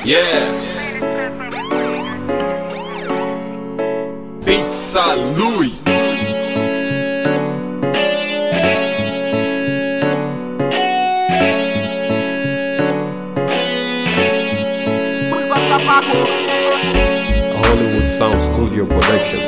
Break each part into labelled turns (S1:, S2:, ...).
S1: Yeah. Pizza Louis. Hollywood Sound Studio Production.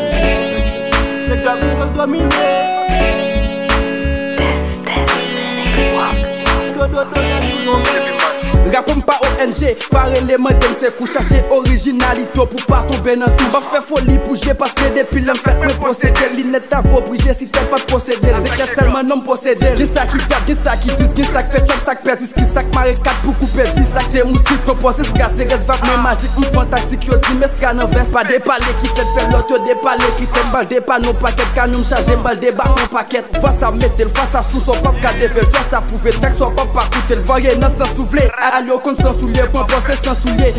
S2: Rapom pa ONG, par eleman dem se kou chache originalito pou pa tombe nan tou. Ba fe foli pou je paske depi lem fet mwen posede. Li net avo brije si tel pat posede. Se ke selman nom posede. Gen sa ki kat, gen sa ki dis, gen sa ki fet chok sak persis. Ki sak mare kat pou koupe di. Sak te mousi kon pose skat, se res vap men magik. Mou fantastik yo di mes kanan ves. Pa depale ki fet fel lot yo depale. Ki ten bal depa nou paket. Kanou mchaje mbal deba nou paket. Fwa sa metel, fwa sa sou son pop ka devel. Fwa sa pouve tak son pop pa koutel. Voye nan san souvle. Yo kon sans soulier, pon pense sans soulier.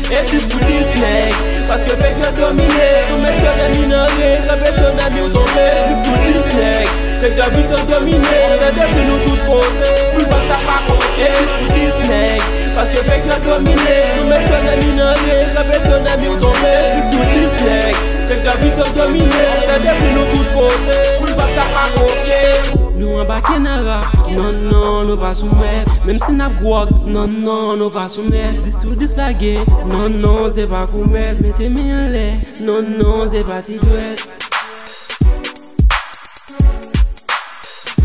S3: Et dis pour dis snake, parce que fait que dominer. Vous mettez un minerai, répète ton ami ou tomber. Dis pour dis snake, c'est que vite on dominer. On est depuis nous tout côté, vous ne ça pas compter. Et dis pour dis snake, parce que fait que dominer. Vous mettez un minerai, répète ton ami ou tomber. Dis pour dis snake, c'est que vite on dominer. On est depuis nous tout côté, vous ne ça pas compter. Nous en bas Kenara, non non, nous pas soumettre. Même si n'a pas non non, nous pas soumettre. Dis tout dislagué, non non, c'est pas commettre. Mettez mes en l'air, non non, c'est pas tigouette.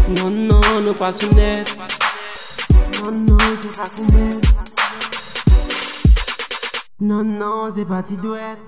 S3: Non non, nous pas soumettre. Non non, c'est pas commettre. Non non, c'est pas tigouette.